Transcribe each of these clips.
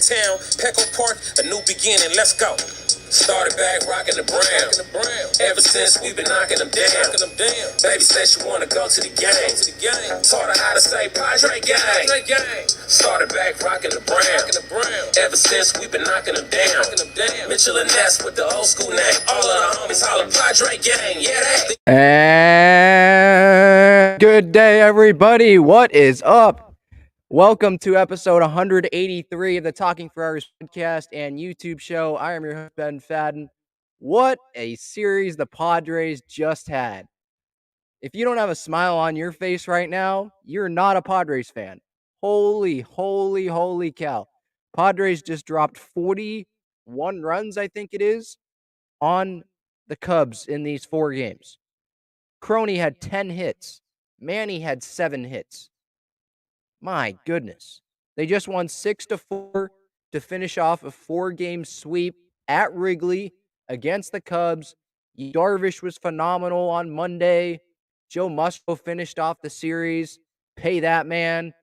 town, Petco Park, a new beginning, let's go. Started back rocking the brown. Ever since we've been knocking them down. Baby said she wanna go to the game. Taught her how to say Padre gang. Started back rocking the brown. Ever since we've been knocking them down. Mitchell and Ness with the old school name. All of the homies holler Padre gang. Yeah, that. And good day, everybody. What is up? Welcome to episode 183 of the Talking Friars podcast and YouTube show. I am your host, Ben Fadden. What a series the Padres just had. If you don't have a smile on your face right now, you're not a Padres fan. Holy cow. Padres just dropped 41 runs, I think it is, on the Cubs in these 4 games. Croney had 10 hits. Manny had 7 hits. My goodness. They just won 6-4 to finish off a 4-game sweep at Wrigley against the Cubs. Darvish was phenomenal on Monday. Joe Musgrove finished off the series. Pay that man.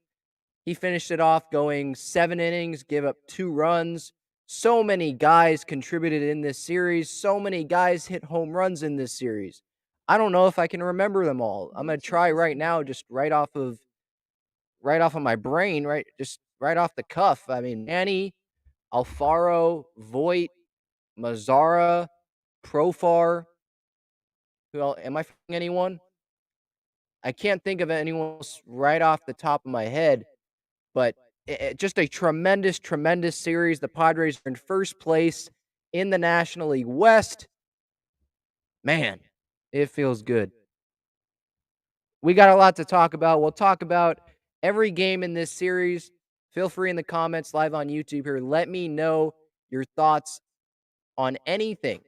He finished it off going 7 innings, gave up 2 runs. So many guys contributed in this series. So many guys hit home runs in this series. I don't know if I can remember them all. I'm going to try right now, just right off of my brain, just right off the cuff. I mean, Manny, Alfaro, Voit, Mazzara, Profar. Who else? Am I forgetting anyone? I can't think of anyone else right off the top of my head, but just a tremendous series. The Padres are in first place in the National League West. Man, it feels good. We got a lot to talk about. We'll talk about every game in this series. Feel free in the comments live on YouTube here. Let me know your thoughts on anything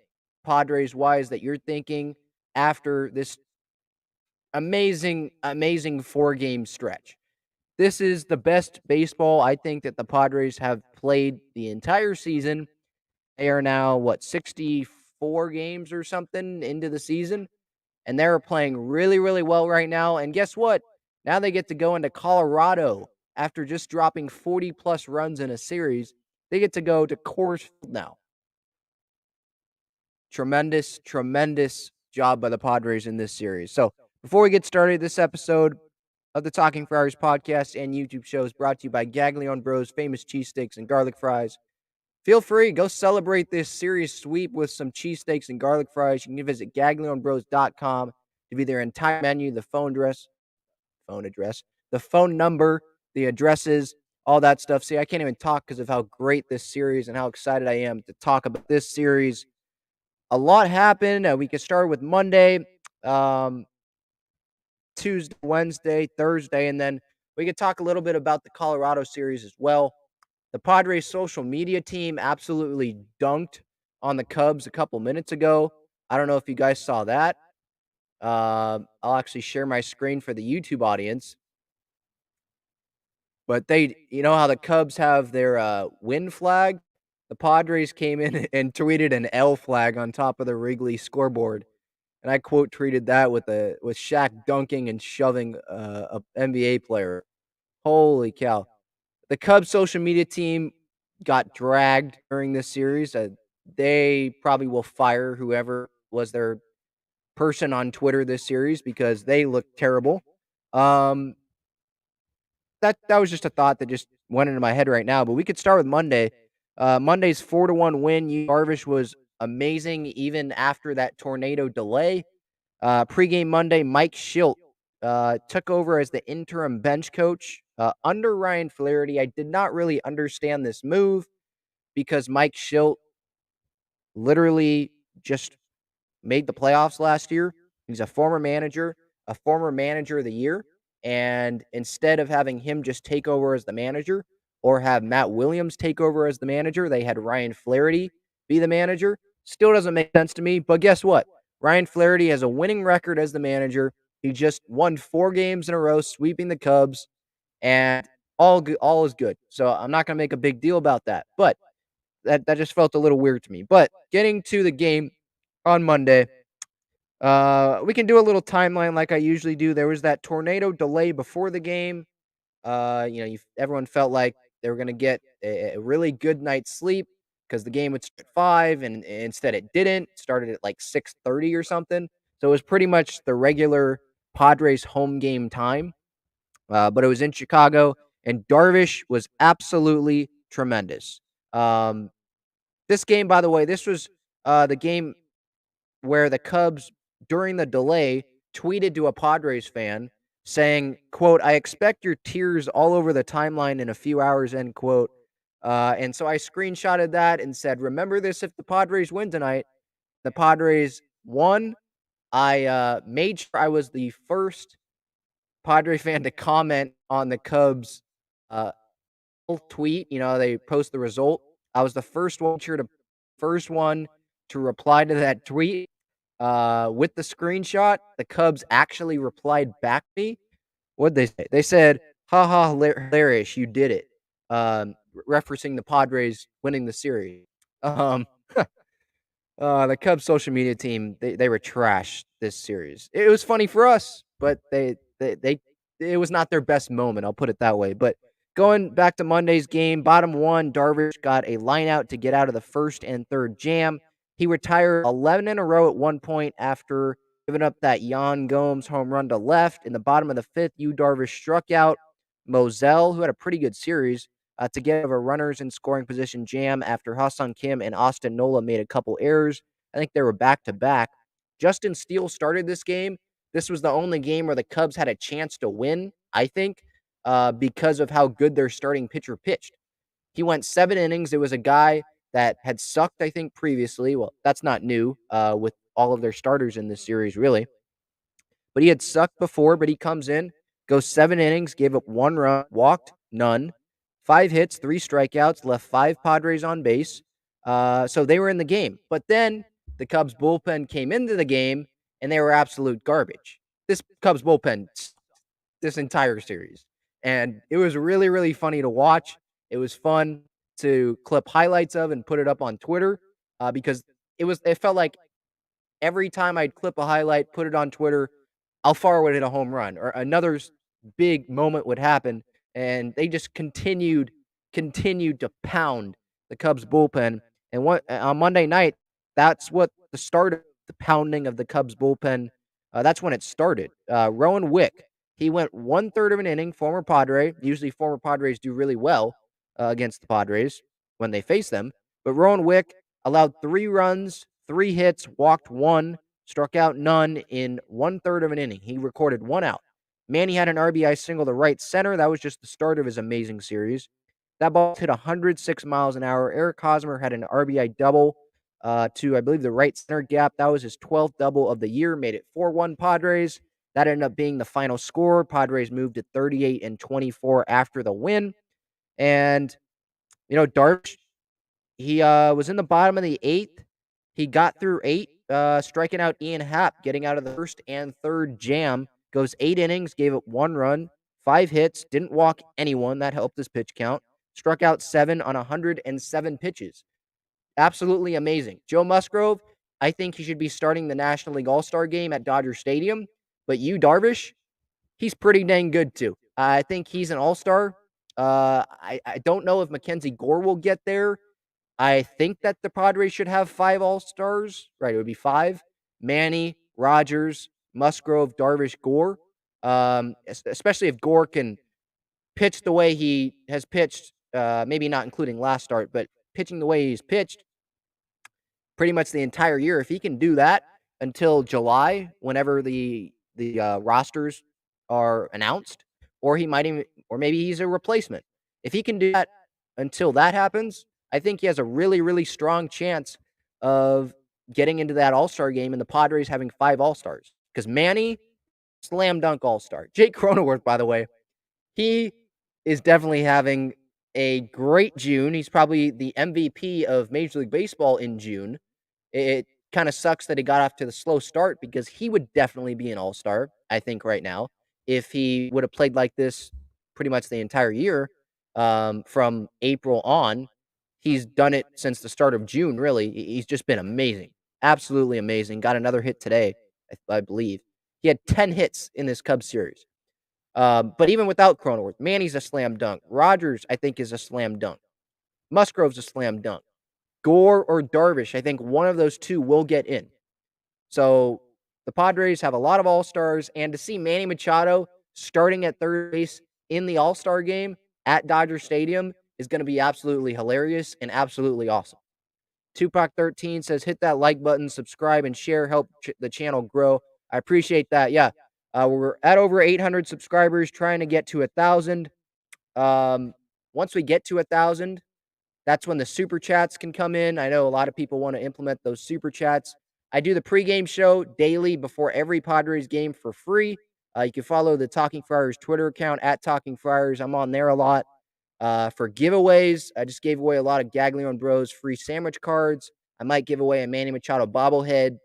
Padres-wise that you're thinking after this amazing 4-game stretch. This is the best baseball I think that the Padres have played the entire season. They are now, 64 games or something into the season? And they're playing really well right now. And guess what? Now they get to go into Colorado after just dropping 40-plus runs in a series. They get to go to Coors Field now. Tremendous job by the Padres in this series. So before we get started, this episode of the Talking Friars podcast and YouTube show is brought to you by Gaglione Bros, famous cheesesteaks and garlic fries. Feel free, go celebrate this series sweep with some cheesesteaks and garlic fries. You can visit GaglioneBros.com to view their entire menu, the phone address, the phone number, the addresses, all that stuff. See, I can't even talk because of how great this series and how excited I am to talk about this series. A lot happened. We can start with Monday, Tuesday, Wednesday, Thursday, and then we could talk a little bit about the Colorado series as well. The Padres social media team absolutely dunked on the Cubs a couple minutes ago. I don't know if you guys saw that. I'll actually share my screen for the YouTube audience. But you know how the Cubs have their win flag? The Padres came in and tweeted an L flag on top of the Wrigley scoreboard. And I quote tweeted that with Shaq dunking and shoving a NBA player. Holy cow. The Cubs social media team got dragged during this series. They probably will fire whoever was their person on Twitter this series because they looked terrible. That was just a thought that just went into my head right now. But we could start with Monday. Monday's 4-1 win. Darvish was amazing even after that tornado delay. Pre-game Monday, Mike Shildt took over as the interim bench coach under Ryan Flaherty. I did not really understand this move because Mike Shildt literally just made the playoffs last year. He's a former manager of the year. And instead of having him just take over as the manager or have Matt Williams take over as the manager, they had Ryan Flaherty be the manager. Still doesn't make sense to me. But guess what? Ryan Flaherty has a winning record as the manager. He just won 4 games in a row, sweeping the Cubs, and all is good. So I'm not going to make a big deal about that. But that just felt a little weird to me. But getting to the game on Monday, we can do a little timeline like I usually do. There was that tornado delay before the game. Everyone felt like They were going to get a really good night's sleep because the game would start at 5, and instead it didn't. It started at like 6:30 or something. So it was pretty much the regular Padres home game time, but it was in Chicago, and Darvish was absolutely tremendous. This game, by the way, this was the game where the Cubs, during the delay, tweeted to a Padres fan saying, quote, "I expect your tears all over the timeline in a few hours," end quote. And so I screenshotted that and said, "Remember this if the Padres win tonight." The Padres won. I made sure I was the first Padre fan to comment on the Cubs uh, tweet. They post the result. I was the first one to reply to that tweet with the screenshot. The Cubs actually replied back to me. What'd they say? They said, "Ha ha, hilarious, you did it." Referencing the Padres winning the series. Um, the Cubs social media team, they were trash this series. It was funny for us, but they it was not their best moment, I'll put it that way. But going back to Monday's game, bottom 1, Darvish got a line out to get out of the first and third jam. He retired 11 in a row at one point after giving up that Yan Gomes home run to left. In the bottom of the 5th, Darvish struck out Moselle, who had a pretty good series, to get out of a runners in scoring position jam after Hassan Kim and Austin Nola made a couple errors. I think they were back-to-back. Justin Steele started this game. This was the only game where the Cubs had a chance to win, I think, because of how good their starting pitcher pitched. He went 7 innings. It was a guy that had sucked, I think, previously. Well, that's not new with all of their starters in this series, really. But he had sucked before, but he comes in, goes 7 innings, gave up 1 run, walked none, 5 hits, 3 strikeouts, left 5 Padres on base. So they were in the game. But then the Cubs bullpen came into the game, and they were absolute garbage. This Cubs bullpen this entire series. And it was really, really funny to watch. It was fun to clip highlights of and put it up on Twitter because it felt like every time I'd clip a highlight, put it on Twitter, Alfaro would hit a home run or another big moment would happen. And they just continued to pound the Cubs bullpen. And on Monday night, that's what the start of the pounding of the Cubs bullpen. That's when it started. Rowan Wick, he went 1/3 of an inning, former Padre. Usually former Padres do really well against the Padres when they face them. But Rowan Wick allowed 3 runs, 3 hits, walked 1, struck out none in 1/3 of an inning. He recorded 1 out. Manny had an RBI single to right center. That was just the start of his amazing series. That ball hit 106 miles an hour. Eric Hosmer had an RBI double to, I believe, the right center gap. That was his 12th double of the year, made it 4-1 Padres. That ended up being the final score. Padres moved to 38-24 after the win. And, Darvish, he was in the bottom of the 8th. He got through 8, striking out Ian Happ, getting out of the first and third jam. Goes 8 innings, gave up 1 run, 5 hits, didn't walk anyone. That helped his pitch count. Struck out 7 on 107 pitches. Absolutely amazing. Joe Musgrove, I think he should be starting the National League All-Star game at Dodger Stadium. But Darvish, he's pretty dang good too. I think he's an all-star. I don't know if Mackenzie Gore will get there. I think that the Padres should have 5 all-stars. Right, it would be 5. Manny, Rogers, Musgrove, Darvish, Gore. Especially if Gore can pitch the way he has pitched, maybe not including last start, but pitching the way he's pitched pretty much the entire year. If he can do that until July, whenever the rosters are announced, or maybe he's a replacement. If he can do that until that happens, I think he has a really, really strong chance of getting into that All-Star game and the Padres having 5 All-Stars. Because Manny, slam dunk All-Star. Jake Cronenworth, by the way, he is definitely having a great June. He's probably the MVP of Major League Baseball in June. It kind of sucks that he got off to the slow start because he would definitely be an all-star, I think, right now, if he would have played like this pretty much the entire year from April on. He's done it since the start of June, really. He's just been amazing. Absolutely amazing. Got another hit today, I believe. He had 10 hits in this Cubs series. But even without Cronenworth, Manny's a slam dunk. Rogers, I think, is a slam dunk. Musgrove's a slam dunk. Gore or Darvish, I think one of those two will get in. So the Padres have a lot of all-stars, and to see Manny Machado starting at third base in the all-star game at Dodger Stadium is going to be absolutely hilarious and absolutely awesome. Tupac13 says, hit that like button, subscribe, and share, help the channel grow. I appreciate that. Yeah, we're at over 800 subscribers, trying to get to 1,000. Once we get to 1,000, that's when the super chats can come in. I know a lot of people want to implement those super chats. I do the pregame show daily before every Padres game for free. You can follow the Talking Friars Twitter account at Talking Friars. I'm on there a lot. For giveaways, I just gave away a lot of Gaglione Bros free sandwich cards. I might give away a Manny Machado bobblehead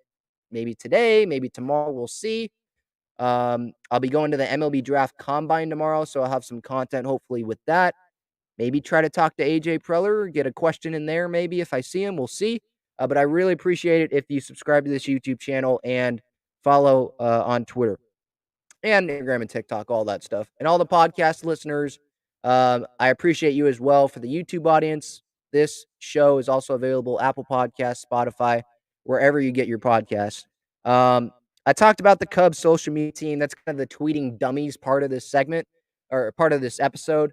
maybe today, maybe tomorrow. We'll see. I'll be going to the MLB Draft Combine tomorrow, so I'll have some content hopefully with that. Maybe try to talk to AJ Preller, get a question in there maybe if I see him. We'll see. But I really appreciate it if you subscribe to this YouTube channel and follow on Twitter and Instagram and TikTok, all that stuff. And all the podcast listeners, I appreciate you as well. For the YouTube audience, this show is also available Apple Podcasts, Spotify, wherever you get your podcasts. I talked about the Cubs social media team. That's kind of the tweeting dummies part of this segment or part of this episode.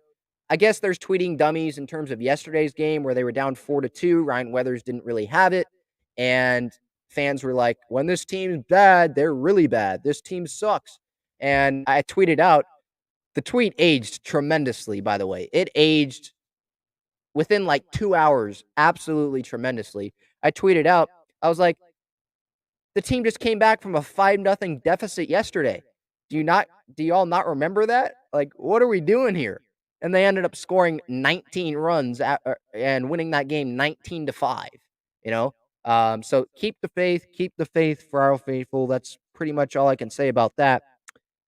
I guess there's tweeting dummies in terms of yesterday's game where they were down 4-2. Ryan Weathers didn't really have it. And fans were like, when this team's bad, they're really bad. This team sucks. And I tweeted out, the tweet aged tremendously, by the way. It aged within like 2 hours, absolutely tremendously. I tweeted out, I was like, the team just came back from a 5-0 deficit yesterday. Do you all not remember that? Like, what are we doing here? And they ended up scoring 19 runs and winning that game 19-5. You know, so keep the faith for our faithful. That's pretty much all I can say about that.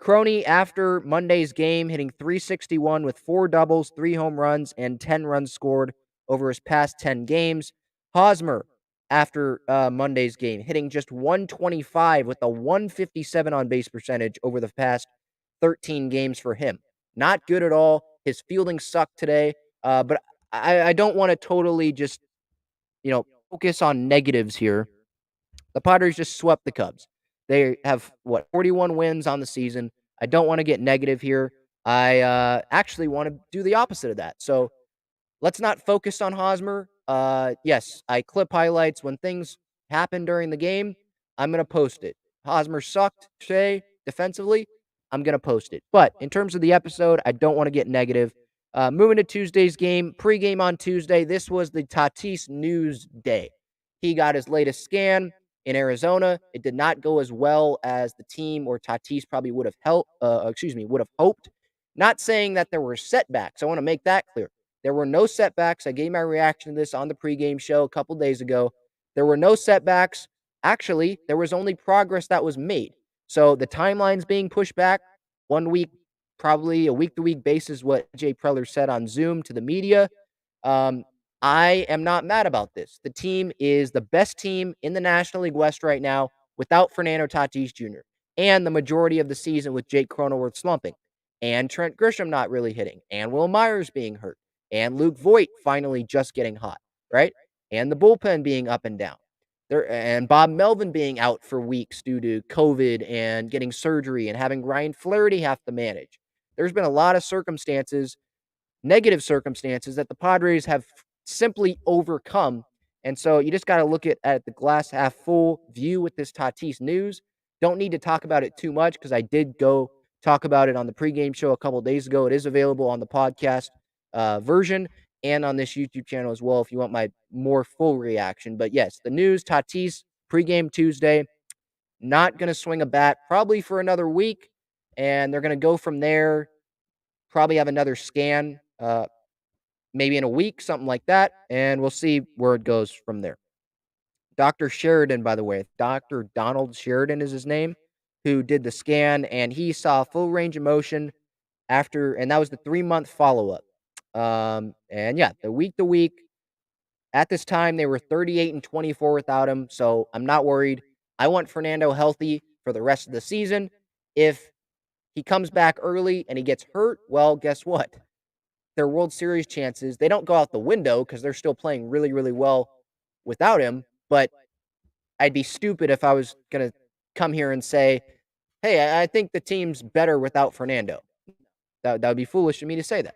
Croney, after Monday's game, hitting .361 with 4 doubles, 3 home runs, and 10 runs scored over his past 10 games. Hosmer, after Monday's game, hitting just .125 with a .157 on-base percentage over the past 13 games for him. Not good at all. His fielding sucked today, but I don't want to totally just, focus on negatives here. The Padres just swept the Cubs. They have, 41 wins on the season. I don't want to get negative here. I actually want to do the opposite of that. So let's not focus on Hosmer. Yes, I clip highlights. When things happen during the game, I'm going to post it. Hosmer sucked today defensively. I'm going to post it. But in terms of the episode, I don't want to get negative. Moving to Tuesday's game, pregame on Tuesday, this was the Tatis news day. He got his latest scan in Arizona. It did not go as well as the team or Tatis probably would have hoped. Not saying that there were setbacks. I want to make that clear. There were no setbacks. I gave my reaction to this on the pregame show a couple days ago. There were no setbacks. Actually, there was only progress that was made. So the timeline's being pushed back 1 week, probably a week-to-week basis, what Jay Preller said on Zoom to the media. I am not mad about this. The team is the best team in the National League West right now without Fernando Tatis Jr. and the majority of the season with Jake Cronenworth slumping and Trent Grisham not really hitting and Will Myers being hurt and Luke Voit finally just getting hot, right? And the bullpen being up and down. And Bob Melvin being out for weeks due to COVID and getting surgery and having Ryan Flaherty have to manage. There's been a lot of negative circumstances that the Padres have simply overcome. And so you just got to look at the glass half full view with this Tatis news. Don't need to talk about it too much because I did go talk about it on the pregame show a couple days ago. It is available on the podcast version and on this YouTube channel as well if you want my more full reaction. But yes, the news, Tatis, pregame Tuesday, not going to swing a bat probably for another week. And they're going to go from there, probably have another scan maybe in a week, something like that, and we'll see where it goes from there. Dr. Sheridan, by the way, Dr. Donald Sheridan is his name, who did the scan, and he saw full range of motion and that was the 3-month follow-up. And yeah, the week-to-week, at this time, they were 38-24 without him, so I'm not worried. I want Fernando healthy for the rest of the season. If He comes back early and he gets hurt. Well, guess what? Their World Series chances, they don't go out the window because they're still playing really, really well without him. But I'd be stupid if I was going to come here and say, hey, I think the team's better without Fernando. That would be foolish of me to say that.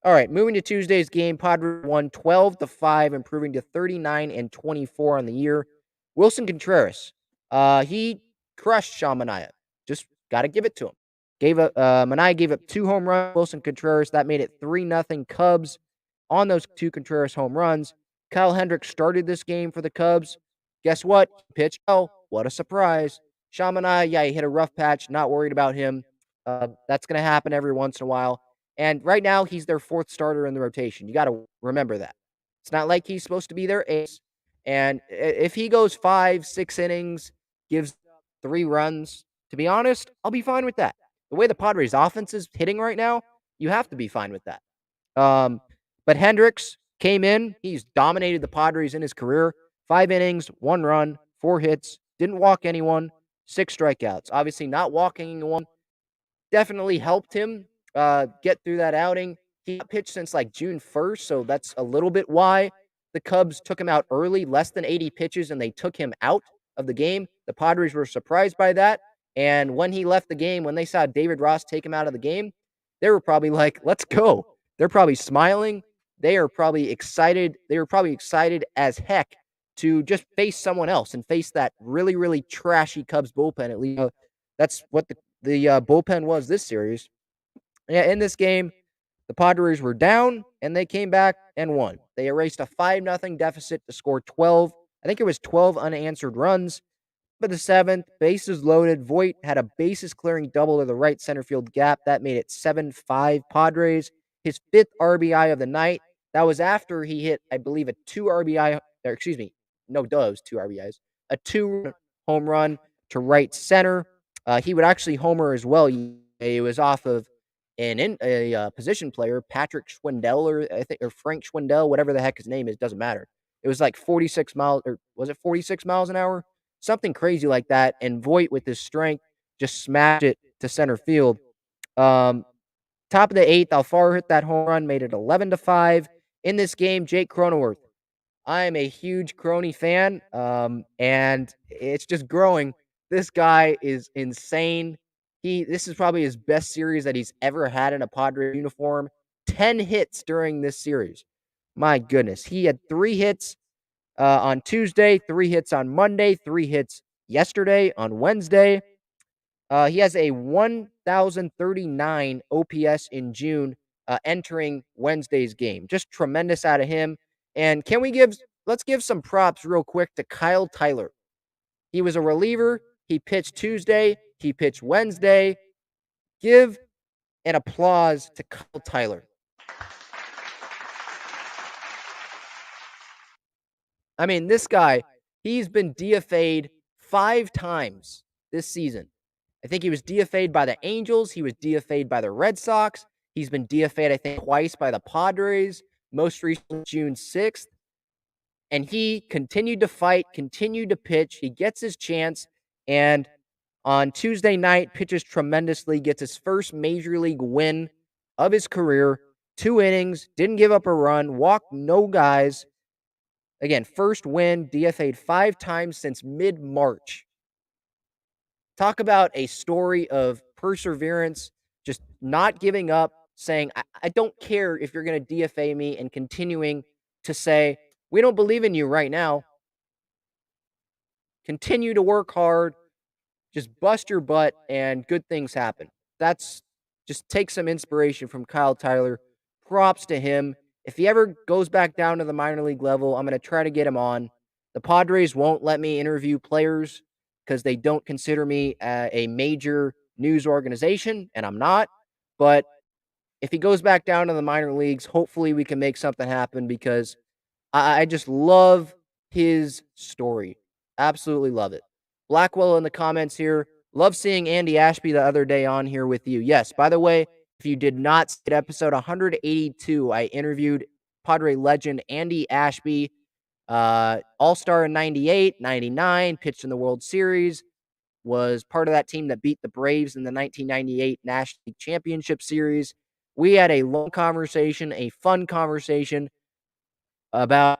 All right, moving to Tuesday's game, Padres won 12-5, improving to 39-24 on the year. Wilson Contreras, he crushed Sean Manaea. Just got to give it to him. Manaea gave up 2 home runs. Wilson Contreras, that made it 3-0 Cubs on those 2 Contreras home runs. Kyle Hendricks started this game for the Cubs. Guess what? He pitched well. What a surprise. Sean Manaea, yeah, he hit a rough patch. Not worried about him. That's going to happen every once in a while. And right now, he's their 4th starter in the rotation. You got to remember that. It's not like he's supposed to be their ace. And if he goes 5, 6 innings, gives 3 runs, to be honest, I'll be fine with that. The way the Padres' offense is hitting right now, you have to be fine with that. But Hendricks came in. He's dominated the Padres in his career. 5 innings, 1 run, 4 hits, didn't walk anyone, 6 strikeouts. Obviously, not walking anyone definitely helped him get through that outing. He got pitched since like June 1st, so that's a little bit why the Cubs took him out early, less than 80 pitches, and they took him out of the game. The Padres were surprised by that. And when he left the game, when they saw David Ross take him out of the game, they were probably like, let's go. They're probably smiling. They are probably excited. They were probably excited as heck to just face someone else and face that really, really trashy Cubs bullpen. At least that's what the bullpen was this series. Yeah, in this game, the Padres were down, and they came back and won. They erased a 5-0 deficit to score 12. I think it was 12 unanswered runs. But the 7th, bases loaded. Voit had a bases-clearing double to the right center field gap. That made it 7-5 Padres. His 5th RBI of the night. That was after he hit, I believe, a 2 RBI, or excuse me, no, it was 2 RBIs. A 2 home run to right center. He would actually homer as well. He was off of a position player, Patrick Schwindel, or Frank Schwindel, whatever the heck his name is, doesn't matter. It was like 46 miles, or was it 46 miles an hour? Something crazy like that. And Voit, with his strength, just smashed it to center field. Top of the 8th, Alfaro hit that home run, made it 11-5. In this game, Jake Cronenworth. I am a huge Crony fan, and it's just growing. This guy is insane. This is probably his best series that he's ever had in a Padres uniform. 10 hits during this series. My goodness. He had 3 hits on Tuesday, 3 hits on Monday, 3 hits yesterday on Wednesday. He has a 1,039 OPS in June entering Wednesday's game. Just tremendous out of him. And let's give some props real quick to Kyle Tyler. He was a reliever. He pitched Tuesday. He pitched Wednesday. Give an applause to Kyle Tyler. I mean, this guy, he's been DFA'd 5 times this season. I think he was DFA'd by the Angels. He was DFA'd by the Red Sox. He's been DFA'd, I think, twice by the Padres, most recently June 6th. And he continued to fight, continued to pitch. He gets his chance, and on Tuesday night, pitches tremendously, gets his first major league win of his career. 2 innings, didn't give up a run, walked no guys. Again, first win, DFA'd 5 times since mid-March. Talk about a story of perseverance, just not giving up, saying, I don't care if you're going to DFA me, and continuing to say, we don't believe in you right now. Continue to work hard, just bust your butt, and good things happen. Just take some inspiration from Kyle Tyler. Props to him. If he ever goes back down to the minor league level, I'm going to try to get him on. The Padres won't let me interview players because they don't consider me a major news organization, and I'm not. But if he goes back down to the minor leagues, hopefully we can make something happen, because I just love his story. Absolutely love it. Blackwell in the comments here. Love seeing Andy Ashby the other day on here with you. Yes, by the way, if you did not see it, episode 182, I interviewed Padre legend Andy Ashby, All-Star in 98, 99, pitched in the World Series. was part of that team that beat the Braves in the 1998 National League Championship Series. We had a long conversation, a fun conversation about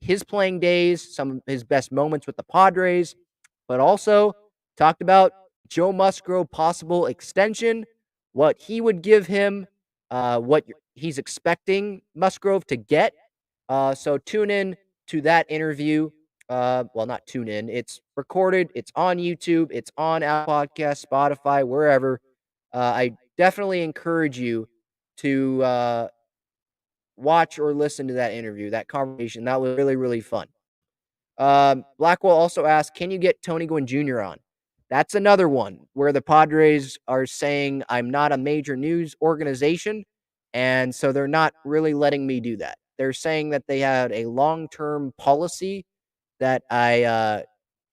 his playing days, some of his best moments with the Padres, but also talked about Joe Musgrove possible extension, what he would give him, what he's expecting Musgrove to get. So tune in to that interview. Well, not tune in. It's recorded. It's on YouTube. It's on Apple Podcasts, Spotify, wherever. I definitely encourage you to watch or listen to that interview, that conversation. That was really, really fun. Blackwell also asked, can you get Tony Gwynn Jr. on? That's another one where the Padres are saying I'm not a major news organization, and so they're not really letting me do that. They're saying that they had a long-term policy that I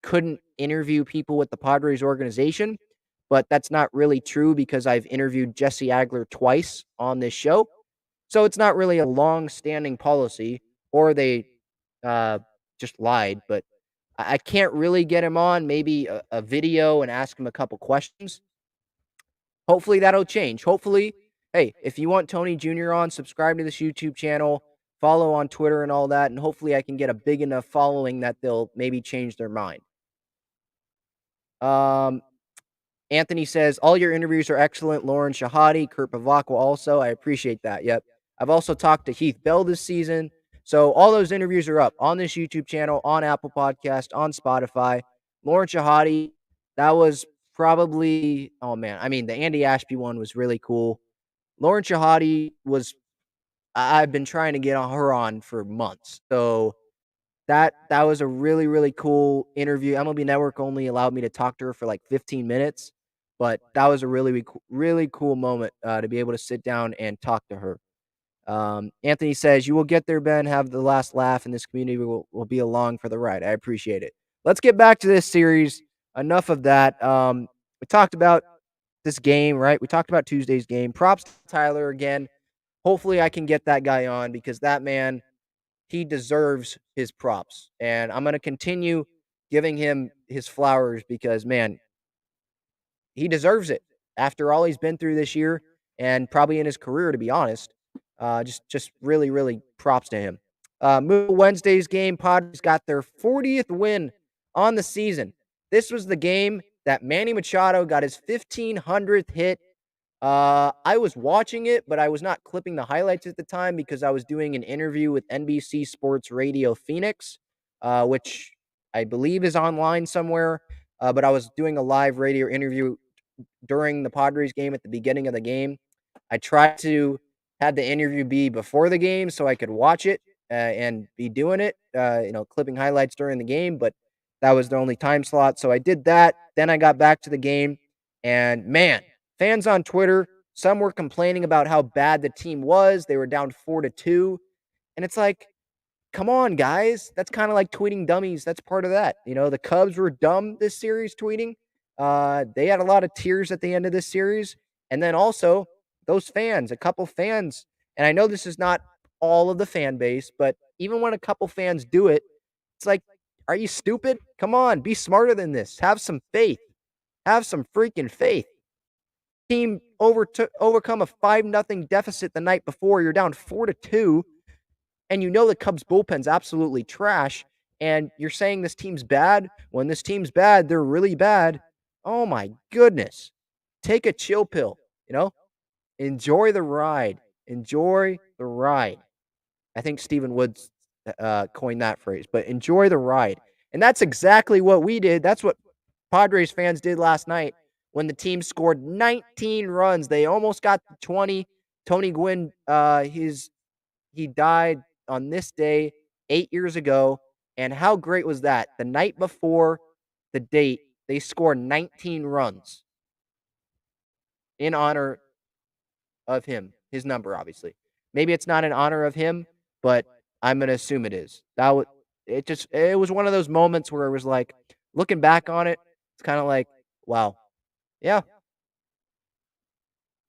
couldn't interview people with the Padres organization, but that's not really true because I've interviewed Jesse Agler twice on this show. So it's not really a long-standing policy, or they uh, just lied. But I can't really get him on. Maybe a video and ask him a couple questions. Hopefully that'll change. Hopefully, hey, if you want Tony Jr. on, subscribe to this YouTube channel, follow on Twitter and all that, and hopefully I can get a big enough following that they'll maybe change their mind. Anthony says, all your interviews are excellent. Lauren Shahadi, Kurt Pavakwa also. I appreciate that. Yep. I've also talked to Heath Bell this season. So all those interviews are up on this YouTube channel, on Apple Podcast, on Spotify. Lauren Shahadi, that was probably, oh man, I mean, the Andy Ashby one was really cool. Lauren Shahadi was, I've been trying to get her on for months. So that was a really, really cool interview. MLB Network only allowed me to talk to her for like 15 minutes, but that was a really cool moment to be able to sit down and talk to her. Anthony says, you will get there, Ben. Have the last laugh, and this community will be along for the ride. I appreciate it. Let's get back to this series. Enough of that. We talked about this game, right? We talked about Tuesday's game. Props to Tyler again. Hopefully I can get that guy on because that man, he deserves his props. And I'm going to continue giving him his flowers because, man, he deserves it after all he's been through this year and probably in his career, to be honest. Just really, really props to him. Wednesday's game, Padres got their 40th win on the season. This was the game that Manny Machado got his 1,500th hit. I was watching it, but I was not clipping the highlights at the time because I was doing an interview with NBC Sports Radio Phoenix, which I believe is online somewhere. But I was doing a live radio interview during the Padres game at the beginning of the game. I tried to have the interview be before the game so I could watch it and be doing it, clipping highlights during the game, but that was the only time slot. So I did that. Then I got back to the game, and man, fans on Twitter, some were complaining about how bad the team was. They were down 4-2. And it's like, come on, guys. That's kind of like tweeting dummies. That's part of that. The Cubs were dumb this series tweeting. They had a lot of tears at the end of this series. And then also those fans, a couple fans, and I know this is not all of the fan base, but even when a couple fans do it, it's like, are you stupid? Come on, be smarter than this. Have some faith. Have some freaking faith. Team overcome a 5-0 deficit the night before. You're down 4-2. And the Cubs bullpen's absolutely trash, and you're saying this team's bad? When this team's bad, they're really bad. Oh my goodness. Take a chill pill, Enjoy the ride. Enjoy the ride. I think Stephen Woods coined that phrase, but enjoy the ride. And that's exactly what we did. That's what Padres fans did last night when the team scored 19 runs. They almost got to 20. Tony Gwynn, he died on this day 8 years ago. And how great was that? The night before the date, they scored 19 runs in honor of him, his number, obviously. Maybe it's not in honor of him, but I'm going to assume it is. It was one of those moments where it was like, looking back on it, it's kind of like, wow, yeah,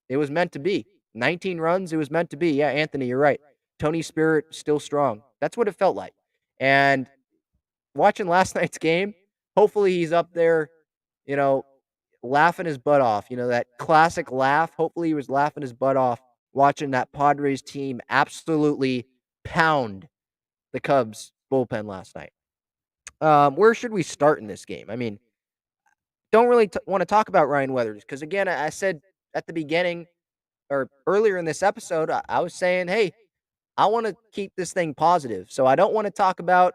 it was meant to be. 19 runs, it was meant to be. Yeah, Anthony, you're right. Tony's spirit still strong. That's what it felt like. And watching last night's game, hopefully he's up there laughing his butt off. That classic laugh. Hopefully he was laughing his butt off watching that Padres team absolutely pound the Cubs bullpen last night. Where should we start in this game? I mean, don't really want to talk about Ryan Weathers because, again, I said at the beginning or earlier in this episode, I was saying, hey, I want to keep this thing positive. So I don't want to talk about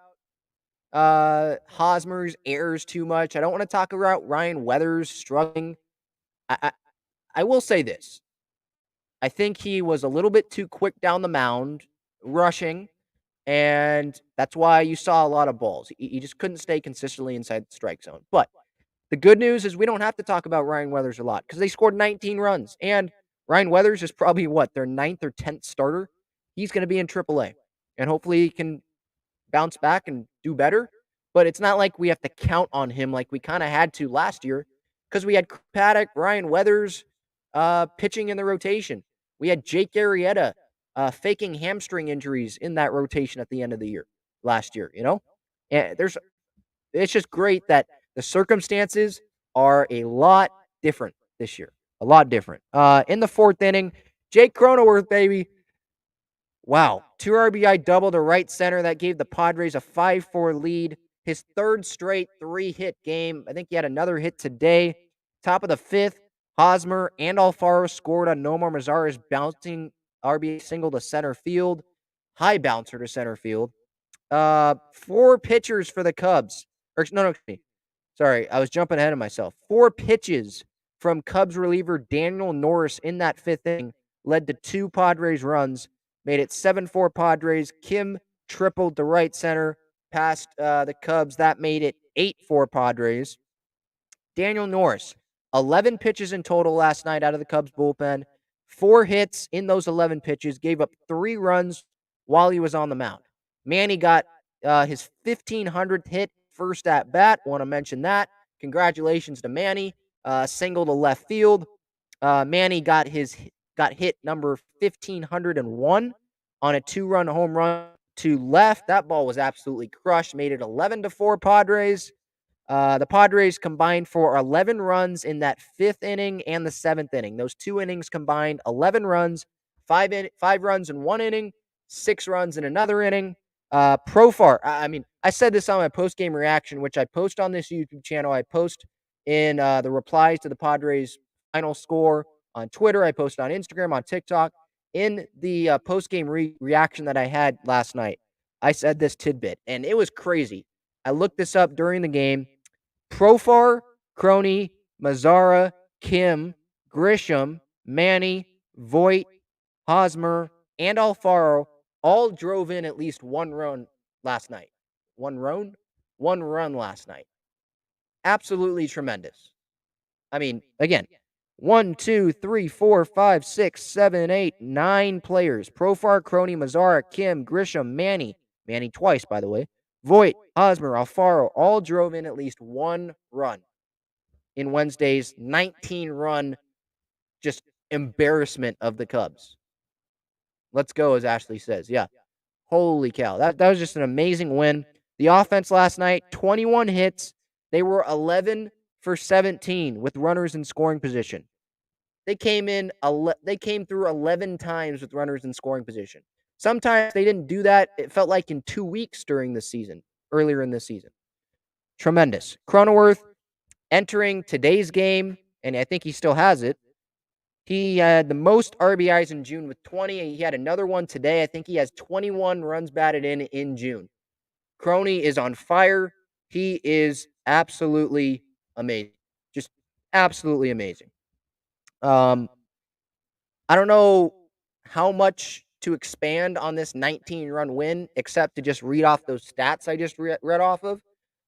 Hosmer's errors too much. I don't want to talk about Ryan Weathers struggling. I will say this. I think he was a little bit too quick down the mound, rushing, and that's why you saw a lot of balls. He just couldn't stay consistently inside the strike zone. But the good news is we don't have to talk about Ryan Weathers a lot because they scored 19 runs. And Ryan Weathers is probably, their 9th or 10th starter. He's going to be in AAA. And hopefully he can bounce back and do better. But it's not like we have to count on him like we kind of had to last year because we had Paddock, Ryan Weathers pitching in the rotation. We had Jake Arrieta faking hamstring injuries in that rotation at the end of the year last year, And it's just great that the circumstances are a lot different this year. A lot different. In the 4th inning, Jake Cronenworth, baby. Wow. 2 RBI double to right center. That gave the Padres a 5-4 lead. His 3rd straight 3-hit game. I think he had another hit today. Top of the 5th, Hosmer and Alfaro scored on Nomar Mazara's bouncing RBI single to center field. High bouncer to center field. 4 pitchers for the Cubs. No, sorry, I was jumping ahead of myself. 4 pitches from Cubs reliever Daniel Norris in that 5th inning led to 2 Padres runs, made it 7-4 Padres. Kim tripled to right center past the Cubs. That made it 8-4 Padres. Daniel Norris, 11 pitches in total last night out of the Cubs bullpen. 4 hits in those 11 pitches, gave up 3 runs while he was on the mound. Manny got his 1,500th hit first at bat. Want to mention that. Congratulations to Manny. Single to left field. Manny got hit number 1,501 on a 2-run home run to left. That ball was absolutely crushed. Made it 11-4 Padres. The Padres combined for 11 runs in that 5th inning and the 7th inning. Those 2 innings combined 11 runs, 5 runs in 1 inning, 6 runs in another inning. Profar, I said this on my post-game reaction, which I post on this YouTube channel. I post in the replies to the Padres' final score on Twitter. I post on Instagram, on TikTok. In the post-game reaction that I had last night, I said this tidbit, and it was crazy. I looked this up during the game. Profar, Crony, Mazara, Kim, Grisham, Manny, Voit, Hosmer, and Alfaro all drove in at least 1 run last night. 1 run? 1 run last night. Absolutely tremendous. I mean, again, 1, 2, 3, 4, 5, 6, 7, 8, 9 players. Profar, Crony, Mazara, Kim, Grisham, Manny twice, by the way, Voit, Hosmer, Alfaro all drove in at least 1 run in Wednesday's 19-run just embarrassment of the Cubs. Let's go, as Ashley says. Yeah. Holy cow. That was just an amazing win. The offense last night, 21 hits. They were 11 for 17 with runners in scoring position. They came through 11 times with runners in scoring position. Sometimes they didn't do that. It felt like in 2 weeks during the season, earlier in this season. Tremendous. Cronenworth entering today's game, and I think he still has it. He had the most RBIs in June with 20. He had another one today. I think he has 21 runs batted in June. Crony is on fire. He is absolutely amazing. Just absolutely amazing. I don't know how much to expand on this 19-run win except to just read off those stats I just read off of,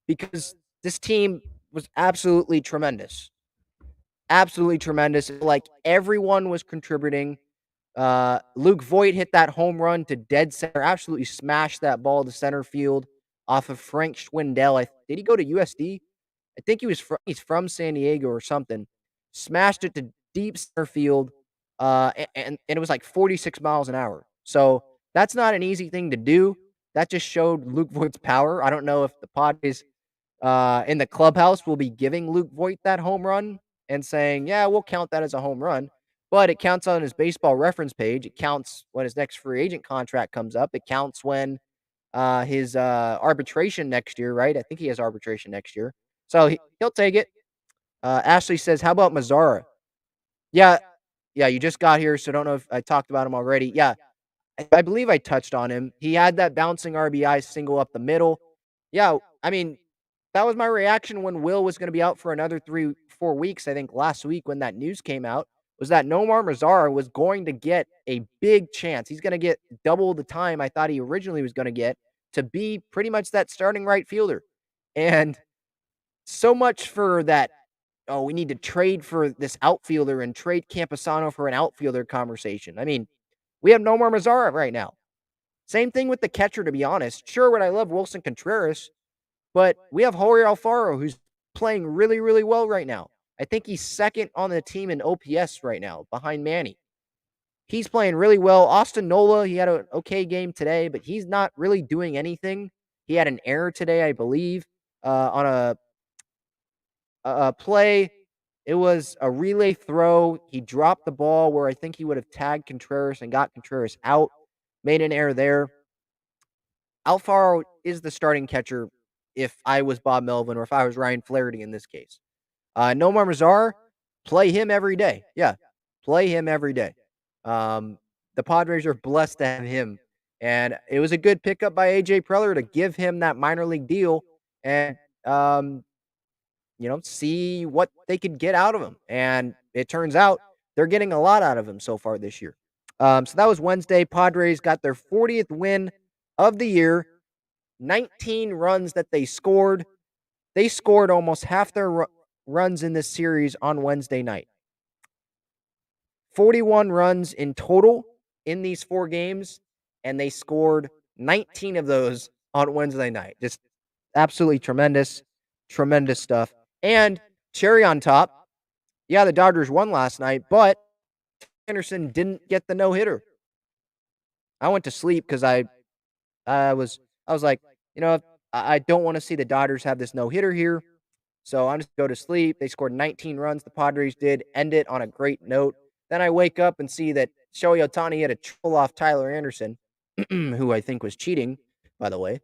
because this team was absolutely tremendous. Absolutely tremendous. Like, everyone was contributing. Luke Voit hit that home run to dead center. Absolutely smashed that ball to center field off of Frank Schwindel. Did he go to USD? I think he's from San Diego or something. Smashed it to deep center field, and it was like 46 miles an hour. So that's not an easy thing to do. That just showed Luke Voigt's power. I don't know if the Padres in the clubhouse will be giving Luke Voigt that home run and saying, yeah, we'll count that as a home run. But it counts on his baseball reference page. It counts when his next free agent contract comes up. It counts when his arbitration next year, right? I think he has arbitration next year. So he'll take it. Ashley says, how about Mazzara? Yeah, you just got here, so don't know if I talked about him already. Yeah, I believe I touched on him. He had that bouncing RBI single up the middle. Yeah, I mean, that was my reaction when Will was going to be out for another 3-4 weeks. I think last week when that news came out was that Nomar Mazara was going to get a big chance. He's going to get double the time I thought he originally was going to get to be pretty much that starting right fielder. And so much for that. Oh, we need to trade for this outfielder and trade Camposano for an outfielder conversation. I mean, we have Nomar Mazara right now. Same thing with the catcher, to be honest. Sure, would I love Wilson Contreras, but we have Jorge Alfaro, who's playing really, really well right now. I think he's second on the team in OPS right now, behind Manny. He's playing really well. Austin Nola, he had an okay game today, but he's not really doing anything. He had an error today, I believe, on a play. It was a relay throw. He dropped the ball where I think he would have tagged Contreras and got Contreras out. Made an error there. Alfaro is the starting catcher if I was Bob Melvin or if I was Ryan Flaherty in this case. Nomar Mazar, play him every day. Yeah, play him every day. The Padres are blessed to have him. And it was a good pickup by A.J. Preller to give him that minor league deal and, see what they could get out of him. And it turns out they're getting a lot out of him so far this year. So that was Wednesday. Padres got their 40th win of the year. 19 runs that they scored. They scored almost half their runs in this series on Wednesday night. 41 runs in total in these 4 games, and they scored 19 of those on Wednesday night. Just absolutely tremendous stuff. And cherry on top, yeah, the Dodgers won last night, but Anderson didn't get the no-hitter. I went to sleep because I was like, I don't want to see the Dodgers have this no-hitter here. So I'm just going to go to sleep. They scored 19 runs. The Padres did end it on a great note. Then I wake up and see that Shohei Ohtani had a triple off Tyler Anderson, who I think was cheating, by the way.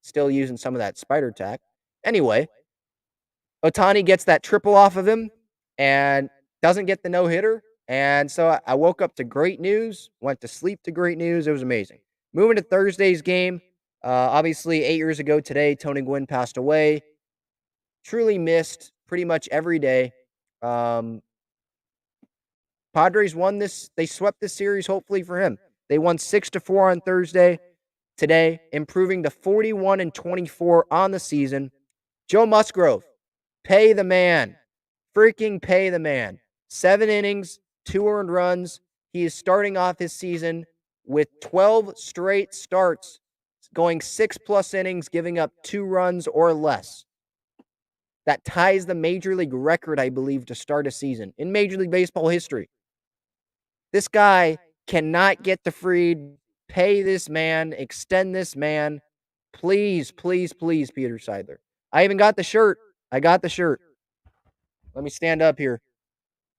Still using some of that spider tack. Anyway, Ohtani gets that triple off of him and doesn't get the no-hitter. And so I woke up to great news, went to sleep to great news. It was amazing. Moving to Thursday's game, obviously 8 years ago today, Tony Gwynn passed away. Truly missed pretty much every day. Padres won this. They swept this series, hopefully for him. They won 6-4 on Thursday today, improving to 41-24 on the season. Joe Musgrove, pay the man. Freaking pay the man. 7 innings, 2 earned runs. He is starting off his season with 12 straight starts, going 6+ innings, giving up 2 runs or less. That ties the Major League record, I believe, to start a season in Major League Baseball history. This guy cannot get the Freed. Pay this man. Extend this man. Please, please, please, Peter Seidler. I even got the shirt. I got the shirt. Let me stand up here.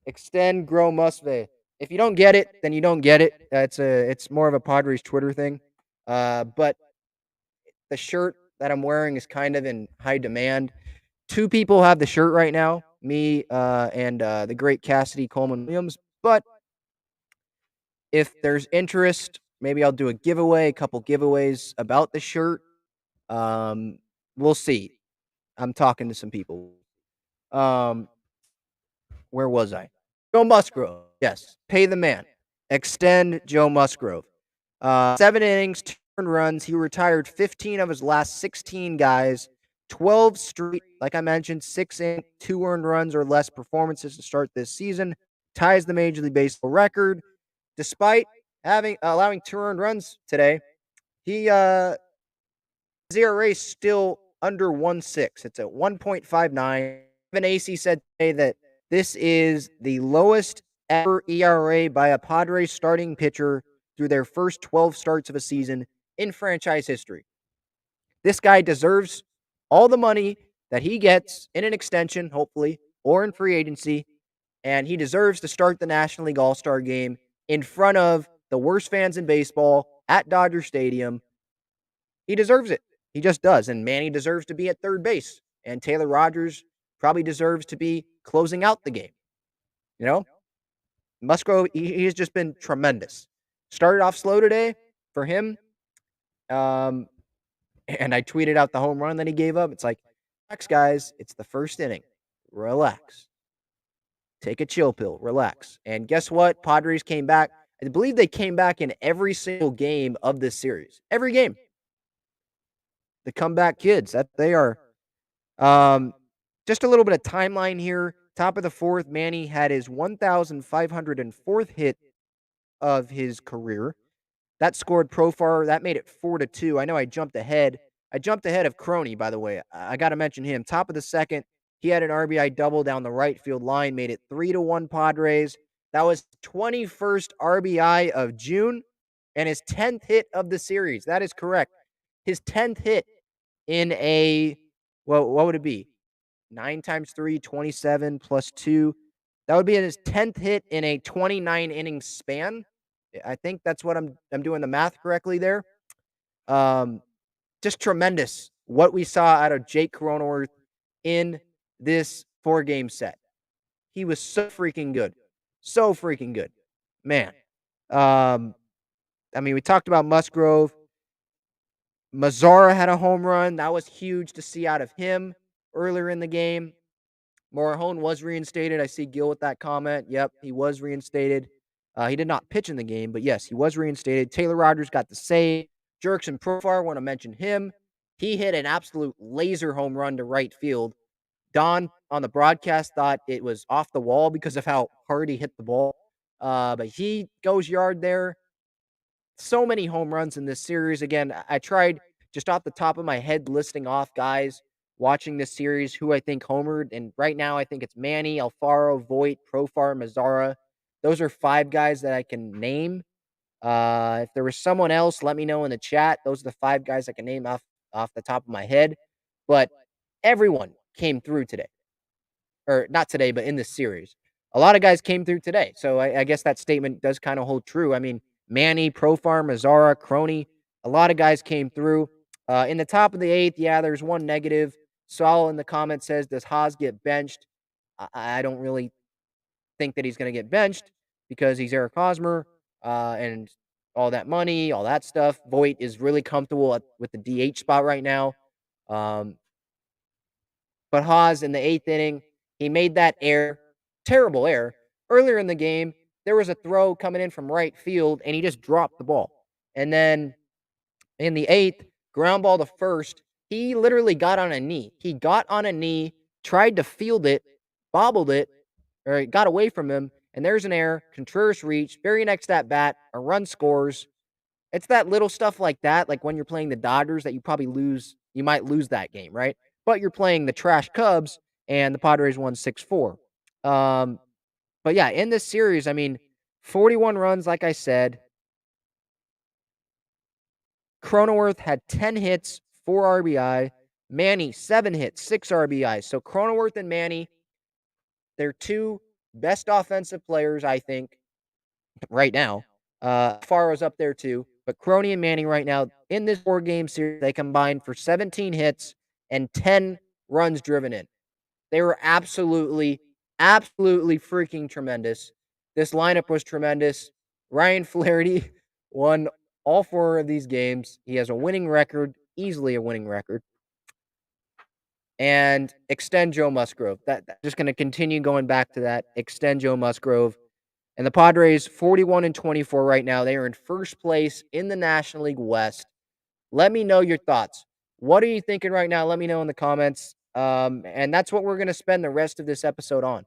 Extend Grow Musgrove. If you don't get it, then you don't get it. It's more of a Padres Twitter thing. But the shirt that I'm wearing is kind of in high demand. 2 people have the shirt right now, me and the great Cassidy Coleman Williams. But if there's interest, maybe I'll do a couple giveaways about the shirt. We'll see. I'm talking to some people. Where was I? Joe Musgrove. Yes, pay the man. Extend Joe Musgrove. 7 innings, 2 earned runs. He retired 15 of his last 16 guys. 12 straight, like I mentioned, 6 in, 2 earned runs or less performances to start this season. Ties the Major League Baseball record. Despite allowing 2 earned runs today, his ERA is still under 1.6. It's at 1.59. Evan AC said today that this is the lowest ever ERA by a Padres starting pitcher through their first 12 starts of a season in franchise history. This guy deserves all the money that he gets in an extension, hopefully, or in free agency, and he deserves to start the National League All-Star game in front of the worst fans in baseball at Dodger Stadium. He deserves it. He just does. And Manny deserves to be at third base. And Taylor Rogers probably deserves to be closing out the game. You know, Musgrove, he has just been tremendous. Started off slow today for him. And I tweeted out the home run that he gave up. It's like, relax, guys. It's the first inning. Relax. Take a chill pill. Relax. And guess what? Padres came back. I believe they came back in every single game of this series. Every game. The comeback kids. That they are. Just a little bit of timeline here. Top of the fourth, Manny had his 1,504th hit of his career. That scored Profar. That made it 4-2. I know I jumped ahead. I jumped ahead of Croney, by the way. I got to mention him. Top of the second, he had an RBI double down the right field line, made it 3-1 Padres. That was 21st RBI of June and his 10th hit of the series. That is correct. His 10th hit in a, well, what would it be? 9 times 3, 27 plus 2. That would be his 10th hit in a 29 inning span. I think that's what I'm doing the math correctly there. Just tremendous what we saw out of Jake Cronenworth in this 4-game set. He was so freaking good. So freaking good. Man. I mean, we talked about Musgrove. Mazzara had a home run. That was huge to see out of him earlier in the game. Morahone was reinstated. I see Gil with that comment. Yep, he was reinstated. He did not pitch in the game, but yes, he was reinstated. Taylor Rogers got the save. Jerkson Profar, want to mention him. He hit an absolute laser home run to right field. Don on the broadcast thought it was off the wall because of how hard he hit the ball. But he goes yard there. So many home runs in this series. Again, I tried just off the top of my head listing off guys watching this series who I think homered. And right now, I think it's Manny, Alfaro, Voit, Profar, Mazzara. Those are 5 guys that I can name. If there was someone else, let me know in the chat. Those are the 5 guys I can name off the top of my head. But everyone came through today. Or not today, but in this series. A lot of guys came through today. So I guess that statement does kind of hold true. I mean, Manny, Profar, Mazzara, Croney, a lot of guys came through. In the top of the 8th, yeah, there's one negative. Saul in the comments says, does Haas get benched? I don't really think that he's going to get benched because he's Eric Hosmer and all that money, all that stuff. Voit is really comfortable with the DH spot right now. But Haas in the 8th inning, he made that error, terrible error. Earlier in the game, there was a throw coming in from right field, and he just dropped the ball. And then in the 8th, ground ball to first, he literally got on a knee. He got on a knee, tried to field it, bobbled it, or it got away from him, and there's an error. Contreras reached. Very next at bat, a run scores. It's that little stuff like that, like when you're playing the Dodgers that you probably lose. You might lose that game, right? But you're playing the trash Cubs, and the Padres won 6-4. But yeah, in this series, I mean, 41 runs, like I said. Cronenworth had 10 hits, 4 RBI. Manny, 7 hits, 6 RBI. So Cronenworth and Manny, they're 2 best offensive players, I think, right now. Faro's up there too. But Croney and Manning right now, in this 4-game series, they combined for 17 hits and 10 runs driven in. They were absolutely freaking tremendous. This lineup was tremendous. Ryan Flaherty won all 4 of these games. He has a winning record, easily a winning record. And extend Joe Musgrove. That's just going to continue going back to that. Extend Joe Musgrove. And the Padres, 41-24 right now. They are in first place in the National League West. Let me know your thoughts. What are you thinking right now? Let me know in the comments. And that's what we're going to spend the rest of this episode on.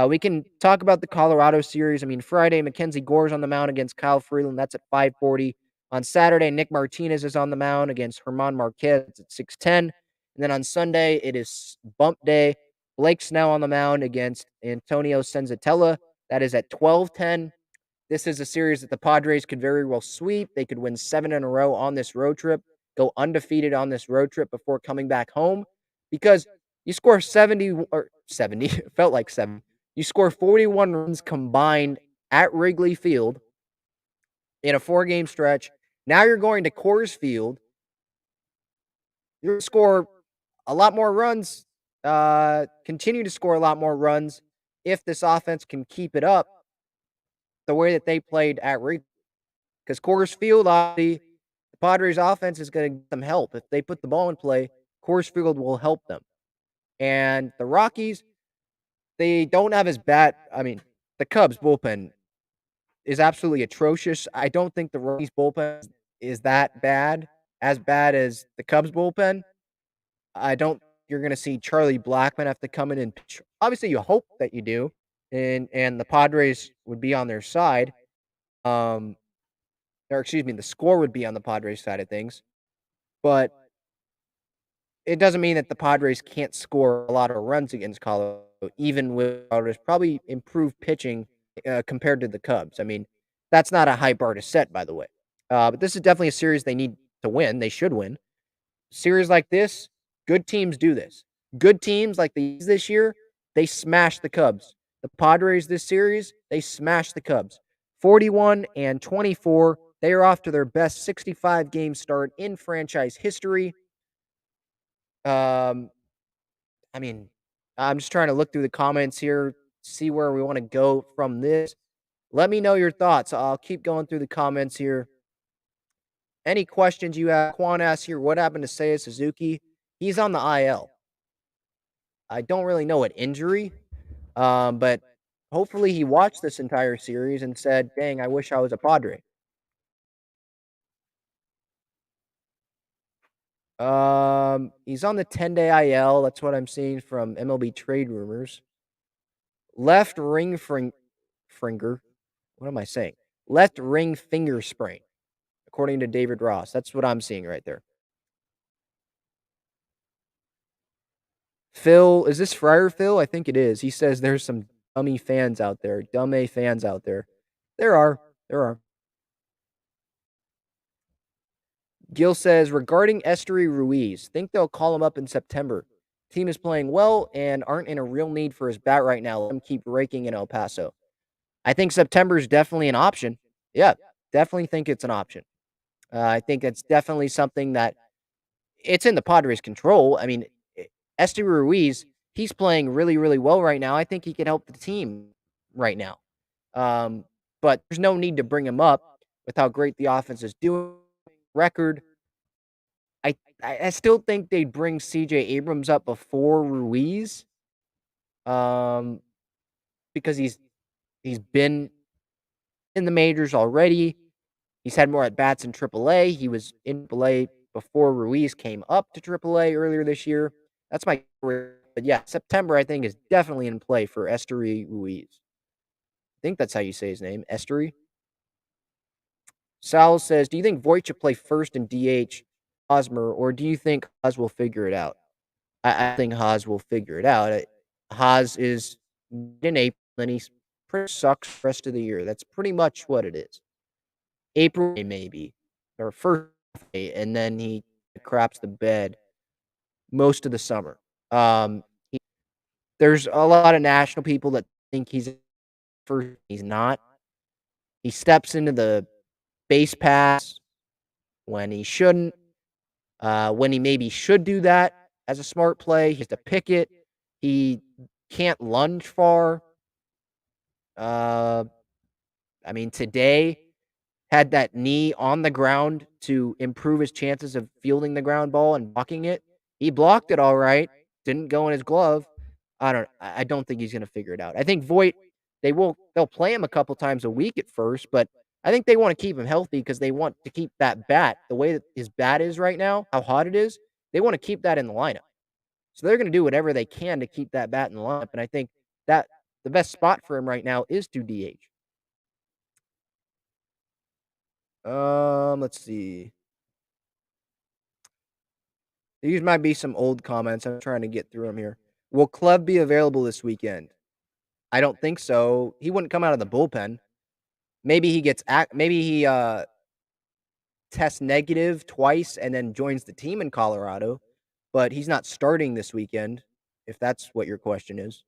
We can talk about the Colorado series. I mean, Friday, Mackenzie Gore's on the mound against Kyle Freeland. That's at 5:40. On Saturday, Nick Martinez is on the mound against Herman Marquez. It's at 6:10. And then on Sunday, it is bump day. Blake Snell on the mound against Antonio Senzatella. That is at 12:10. This is a series that the Padres could very well sweep. They could win 7 in a row on this road trip, go undefeated on this road trip before coming back home. because you score 70 or 70, it felt like 7. You score 41 runs combined at Wrigley Field in a 4-game stretch. Now you're going to Coors Field. You're going to score a lot more runs, continue to score a lot more runs if this offense can keep it up the way that they played at Wrigley. Because Coors Field, obviously, the Padres offense is going to get them help. If they put the ball in play, Coors Field will help them. And the Rockies, they don't have as bad. I mean, the Cubs bullpen is absolutely atrocious. I don't think the Rockies bullpen is that bad, as bad as the Cubs bullpen. I don't. You're going to see Charlie Blackmon have to come in and pitch. Obviously, you hope that you do, and the Padres would be on their side. Or excuse me, the score would be on the Padres side of things. But it doesn't mean that the Padres can't score a lot of runs against Colorado, even with Colorado's probably improved pitching compared to the Cubs. I mean, that's not a high bar to set, by the way. But this is definitely a series they need to win. They should win. Series like this, good teams do this. Good teams like these this year, they smash the Cubs. The Padres this series, they smash the Cubs. 41-24. They are off to their best 65-game start in franchise history. I mean, I'm just trying to look through the comments here, see where we want to go from this. Let me know your thoughts. I'll keep going through the comments here. Any questions you have? Quan asks here, what happened to Seiya Suzuki? He's on the IL. I don't really know what injury, but hopefully he watched this entire series and said, dang, I wish I was a Padre. He's on the 10-day IL. That's what I'm seeing from MLB trade rumors. Left ring finger. What am I saying? Left ring finger sprain, according to David Ross. That's what I'm seeing right there. Phil, is this Friar Phil? I think it is. He says there's some dummy fans out there, dumb A fans out there. There are. Gil says, regarding Esteury Ruiz, think they'll call him up in September. Team is playing well and aren't in a real need for his bat right now. Let him keep raking in El Paso. I think September is definitely an option. Yeah, definitely think it's an option. I think it's definitely something that it's in the Padres' control. I mean, Esteury Ruiz, he's playing really, really well right now. I think he can help the team right now. But there's no need to bring him up with how great the offense is doing. Record. I still think they'd bring CJ Abrams up before Ruiz. Because he's been in the majors already. He's had more at bats in AAA. He was in AAA before Ruiz came up to AAA earlier this year. That's my career. But yeah, September I think is definitely in play for Esteury Ruiz. I think that's how you say his name, Esteury. Sal says, do you think Voit should play first in DH Hosmer, or do you think Haas will figure it out? I think Haas will figure it out. Haas is in April, and he pretty sucks the rest of the year. That's pretty much what it is. April, maybe, or first, and then he craps the bed most of the summer. There's a lot of national people that think he's first. He's not. He steps into the base pass when he shouldn't. When he maybe should do that as a smart play, he has to pick it. He can't lunge far. I mean, today had that knee on the ground to improve his chances of fielding the ground ball and blocking it. He blocked it all right. Didn't go in his glove. I don't think he's going to figure it out. I think Voit, they'll play him a couple times a week at first, but I think they want to keep him healthy because they want to keep that bat, the way that his bat is right now, how hot it is, they want to keep that in the lineup. So they're going to do whatever they can to keep that bat in the lineup. And I think that the best spot for him right now is to DH. Let's see. These might be some old comments. I'm trying to get through them here. Will Cleve be available this weekend? I don't think so. He wouldn't come out of the bullpen. Maybe he tests negative twice and then joins the team in Colorado. but he's not starting this weekend, if that's what your question is.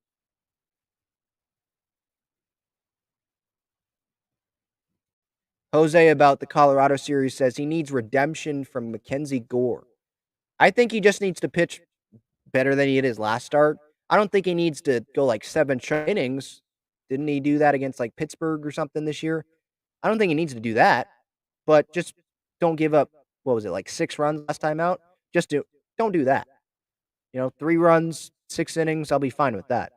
Jose about the Colorado series says he needs redemption from Mackenzie Gore. I think he just needs to pitch better than he did his last start. I don't think he needs to go like 7 innings. Didn't he do that against like Pittsburgh or something this year? I don't think he needs to do that, but just don't give up. What was it, like 6 runs last time out? Don't do that. 3 runs, 6 innings. I'll be fine with that.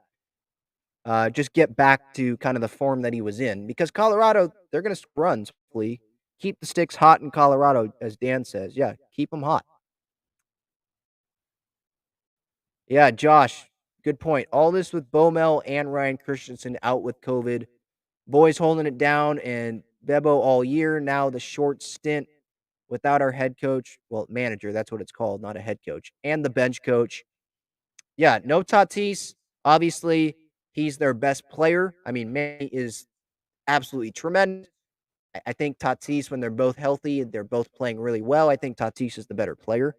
Just get back to kind of the form that he was in, because Colorado, they're going to run. Hopefully, keep the sticks hot in Colorado, as Dan says. Yeah, keep them hot. Yeah, Josh, good point. All this with Bomel and Ryan Christensen out with COVID. Boys holding it down, and Bebo all year. Now the short stint without our head coach. Well, manager, that's what it's called, not a head coach. And the bench coach. Yeah, no Tatis. Obviously, he's their best player. I mean, Manny is absolutely tremendous. I think Tatis, when they're both healthy, they're both playing really well. I think Tatis is the better player.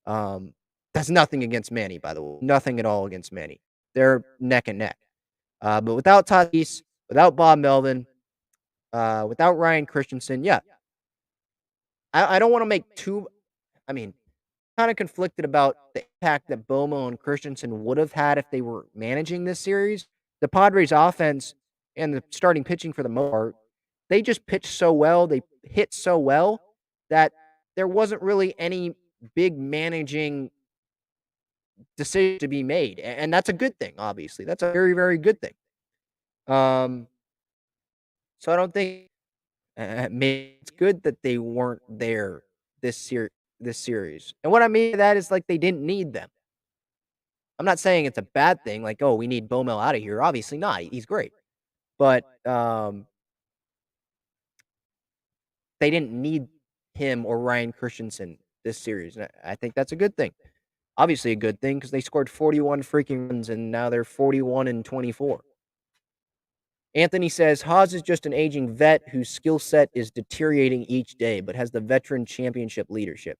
Um, that's nothing against Manny, by the way. Nothing at all against Manny. They're neck and neck. But without Tatis, without Bob Melvin, without Ryan Christensen, yeah. I don't want to make too. I mean, kind of conflicted about the impact that Bomo and Christensen would have had if they were managing this series. The Padres offense and the starting pitching, for the most part, they just pitched so well, they hit so well, that there wasn't really any big managing decision to be made. And that's a good thing, obviously. That's a very, very good thing. Um, so I don't think maybe it's good that they weren't there this series. And what I mean by that is, like, they didn't need them. I'm not saying it's a bad thing, like, oh, we need Bomel out of here. Obviously not. He's great. But they didn't need him or Ryan Christensen this series. And I think that's a good thing. Obviously a good thing, because they scored 41 freaking runs and now they're 41-24. Anthony says Haas is just an aging vet whose skill set is deteriorating each day, but has the veteran championship leadership.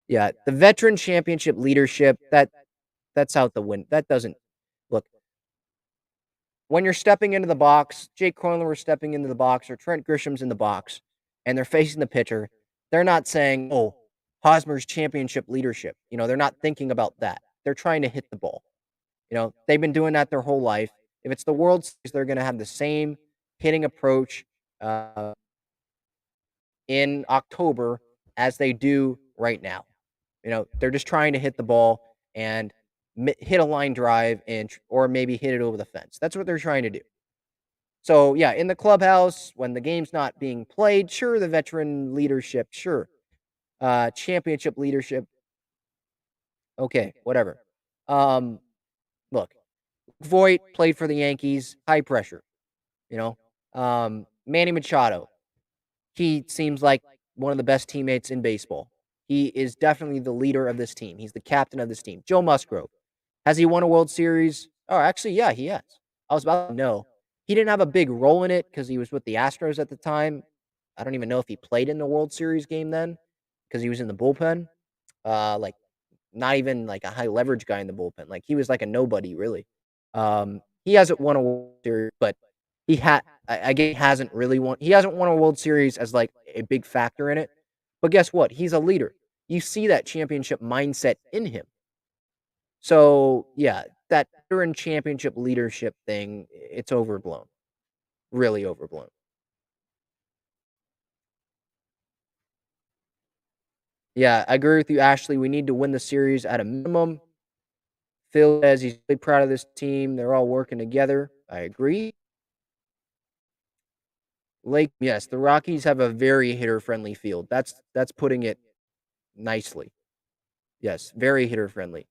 Yeah, the veteran championship leadership, that's out the window. That doesn't look. When you're stepping into the box, Jake Cronenworth stepping into the box, or Trent Grisham's in the box, and they're facing the pitcher, they're not saying, "Oh, Hosmer's championship leadership." They're not thinking about that. They're trying to hit the ball. They've been doing that their whole life. If it's the World Series, they're going to have the same hitting approach in October as they do right now. They're just trying to hit the ball and hit a line drive or maybe hit it over the fence. That's what they're trying to do. So, yeah, in the clubhouse, when the game's not being played, sure, the veteran leadership, sure. Championship leadership, okay, whatever. Look, Voit played for the Yankees, high pressure, you know. Manny Machado, he seems like one of the best teammates in baseball. He is definitely the leader of this team. He's the captain of this team. Joe Musgrove, has he won a World Series? Oh, actually, yeah, he has. I was about to know. He didn't have a big role in it because he was with the Astros at the time. I don't even know if he played in the World Series game then, because he was in the bullpen. Like, not even like a high leverage guy in the bullpen. Like, he was like a nobody, really. He hasn't won a World Series, but I guess he hasn't really won. He hasn't won a World Series as like a big factor in it. But guess what? He's a leader. You see that championship mindset in him. So, yeah, that veteran championship leadership thing, it's overblown. Really overblown. Yeah, I agree with you, Ashley. We need to win the series at a minimum. Phil says he's really proud of this team. They're all working together. I agree. Lake, yes, the Rockies have a very hitter-friendly field. That's putting it nicely. Yes, very hitter-friendly.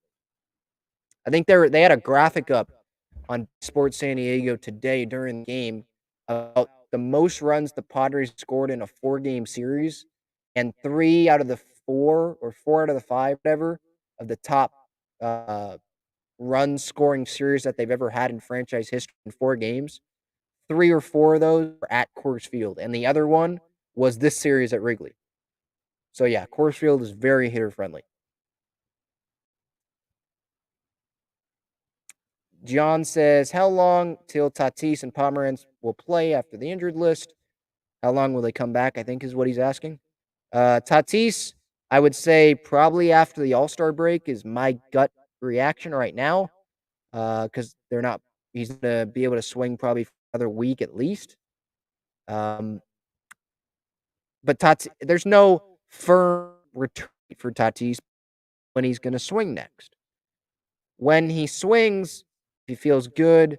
I think they had a graphic up on Sports San Diego today during the game about the most runs the Padres scored in a 4-game series, and 3 out of the 4 or 4 out of the 5, whatever, of the top run scoring series that they've ever had in franchise history in 4 games. 3 or 4 of those were at Coors Field, and the other one was this series at Wrigley. So yeah, Coors Field is very hitter friendly. John says, how long till Tatis and Pomeranz will play after the injured list? How long will they come back, I think is what he's asking. Tatis, I would say probably after the All-Star break is my gut reaction right now, because he's going to be able to swing probably for another week at least. But there's no firm return for Tatis when he's going to swing next. When he swings, if he feels good,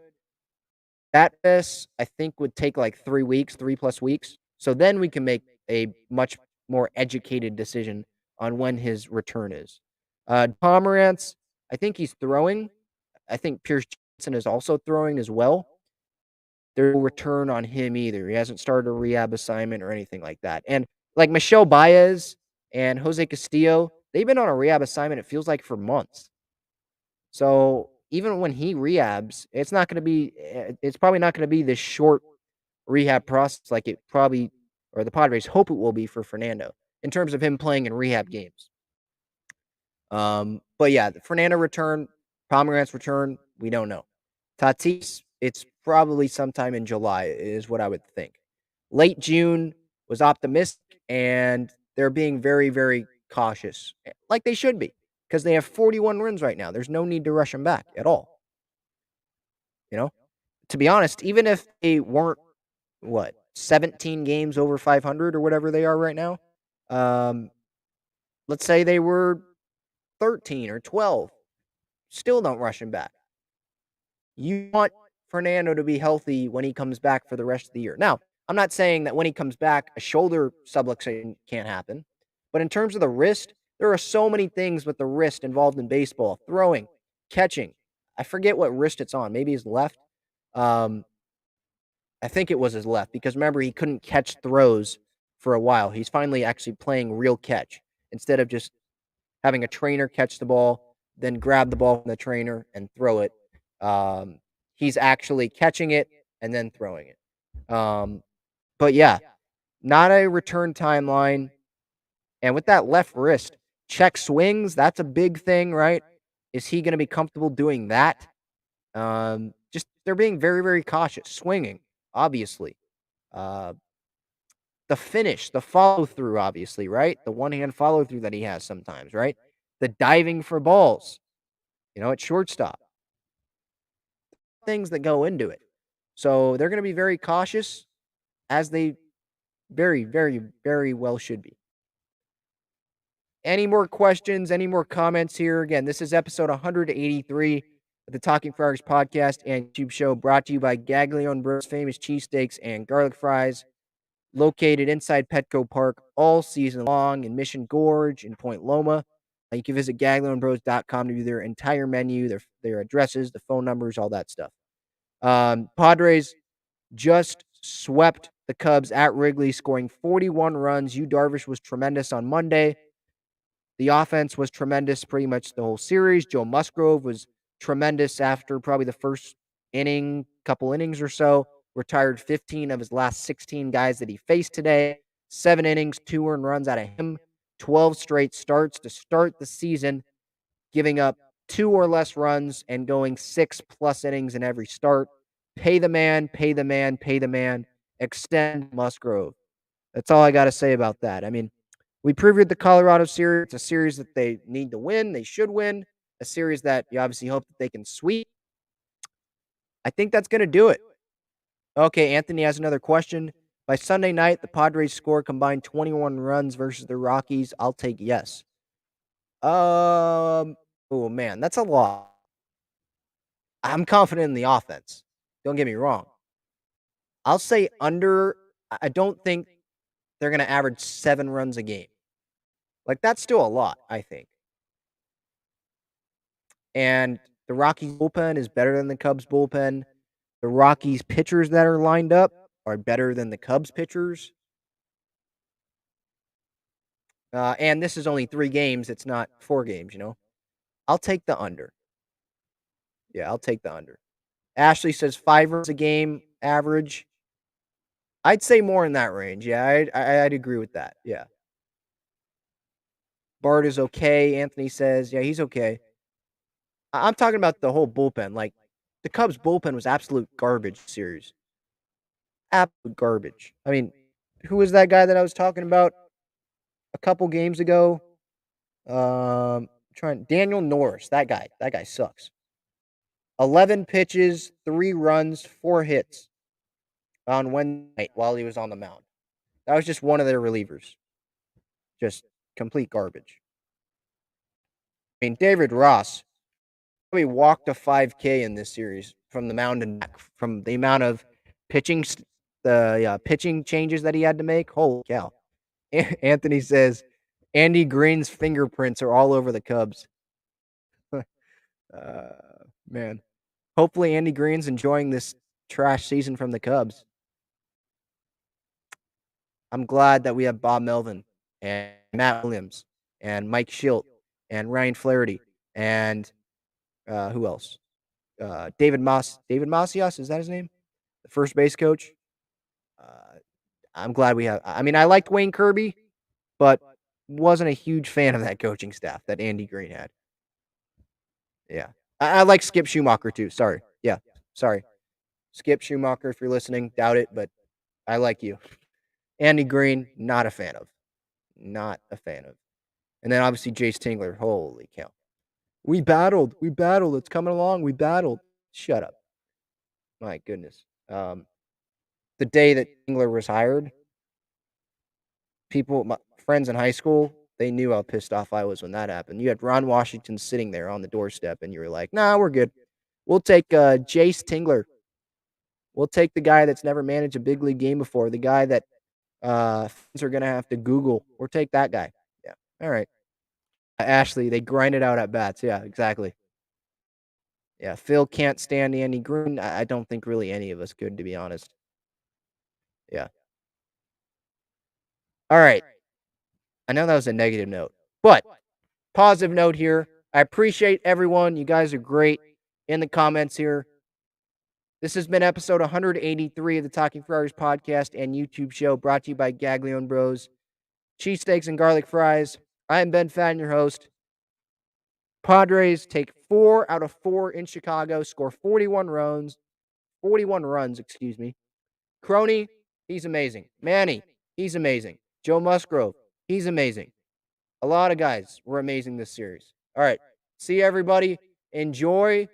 this I think would take like 3 weeks, 3+ weeks. So then we can make a much more educated decision on when his return is. Pomerantz, I think he's throwing. I think Pierce Johnson is also throwing as well. There's no return on him either. He hasn't started a rehab assignment or anything like that. And like Michelle Baez and Jose Castillo, they've been on a rehab assignment, it feels like, for months. So even when he rehabs, it's probably not going to be this short rehab process like it probably, or the Padres hope it will be for Fernando in terms of him playing in rehab games. But yeah, the Fernando return, Pomerantz return, we don't know. Tatis, it's probably sometime in July is what I would think. Late June was optimistic, and they're being very, very cautious, like they should be, because they have 41 runs right now. There's no need to rush them back at all. You know, to be honest, even if they weren't 17 games over 500 or whatever they are right now, let's say they were 13 or 12, still don't rush him back. You want Fernando to be healthy when he comes back for the rest of the year. Now, I'm not saying that when he comes back, a shoulder subluxation can't happen, but in terms of the wrist, there are so many things with the wrist involved in baseball: throwing, catching. I forget what wrist it's on. Maybe his left. I think it was his left, because remember, he couldn't catch throws for a while. He's finally actually playing real catch instead of just having a trainer catch the ball, then grab the ball from the trainer and throw it. He's actually catching it and then throwing it. But yeah, not a return timeline. And with that left wrist, check swings, that's a big thing, right? Is he going to be comfortable doing that? Just they're being very, very cautious. Swinging, obviously. Uh, the finish, the follow through, obviously, right? The one hand follow through that he has sometimes, right? The diving for balls, at shortstop. Things that go into it. So they're going to be very cautious, as they very, very, very well should be. Any more questions? Any more comments here? Again, this is episode 183 of the Talking Friars podcast and YouTube show, brought to you by Gaglione Bros Famous Cheesesteaks and Garlic Fries, located inside Petco Park all season long in Mission Gorge in Point Loma. You can visit gaglionebros.com to view their entire menu, their addresses, the phone numbers, all that stuff. Padres just swept the Cubs at Wrigley, scoring 41 runs. Yu Darvish was tremendous on Monday. The offense was tremendous pretty much the whole series. Joe Musgrove was tremendous after probably the first couple innings or so. Retired 15 of his last 16 guys that he faced today. 7 innings, 2 earned runs out of him. 12 straight starts to start the season, giving up 2 or less runs and going 6+ innings in every start. Pay the man, pay the man, pay the man. Extend Musgrove. That's all I got to say about that. I mean, we previewed the Colorado series. It's a series that they need to win. They should win. A series that you obviously hope that they can sweep. I think that's going to do it. Okay, Anthony has another question. By Sunday night, the Padres score combined 21 runs versus the Rockies. I'll take yes. Oh man, that's a lot. I'm confident in the offense. Don't get me wrong. I'll say under. I don't think they're going to average 7 runs a game. Like, that's still a lot, I think. And the Rockies bullpen is better than the Cubs bullpen. The Rockies pitchers that are lined up are better than the Cubs pitchers. And this is only 3 games. It's not 4 games, I'll take the under. Yeah, I'll take the under. Ashley says 5 runs a game average. I'd say more in that range. Yeah, I'd agree with that. Yeah. Bart is okay. Anthony says, yeah, he's okay. I'm talking about the whole bullpen. Like, the Cubs bullpen was absolute garbage series. Absolute garbage. I mean, who was that guy that I was talking about a couple games ago? Daniel Norris. That guy sucks. 11 pitches, 3 runs, 4 hits on Wednesday night while he was on the mound. That was just one of their relievers. Just complete garbage. I mean, David Ross probably walked a 5K in this series from the mound and back from the amount of pitching changes that he had to make. Holy cow. Anthony says Andy Green's fingerprints are all over the Cubs. Man. Hopefully Andy Green's enjoying this trash season from the Cubs. I'm glad that we have Bob Melvin and Matt Williams and Mike Schilt and Ryan Flaherty and who else? David Macias, is that his name? The first base coach. I'm glad we have. I mean, I liked Wayne Kirby, but wasn't a huge fan of that coaching staff that Andy Green had. Yeah. I like Skip Schumacher too. Sorry. Yeah. Sorry. Skip Schumacher, if you're listening, doubt it, but I like you. Andy Green, not a fan of. Not a fan of. And then obviously Jace Tingler. Holy cow. We battled. It's coming along. We battled. Shut up. My goodness. The day that Tingler was hired, my friends in high school, they knew how pissed off I was when that happened. You had Ron Washington sitting there on the doorstep, and you were like, nah, we're good. We'll take Jace Tingler. We'll take the guy that's never managed a big league game before, the guy that fans are going to have to Google. Or take that guy. Yeah. All right. Ashley, they grinded out at bats. Yeah, exactly. Yeah, Phil can't stand Andy Green. I don't think really any of us could, to be honest. Yeah. All right. I know that was a negative note, but positive note here. I appreciate everyone. You guys are great in the comments here. This has been episode 183 of the Talking Friars podcast and YouTube show, brought to you by Gaglione Bros, cheesesteaks and garlic fries. I am Ben Fadden, your host. Padres take 4 out of 4 in Chicago, score 41 runs, Croney, he's amazing. Manny, he's amazing. Joe Musgrove, he's amazing. A lot of guys were amazing this series. All right. See everybody. Enjoy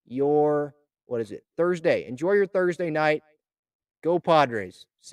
your Thursday. Enjoy your Thursday night. Go Padres. See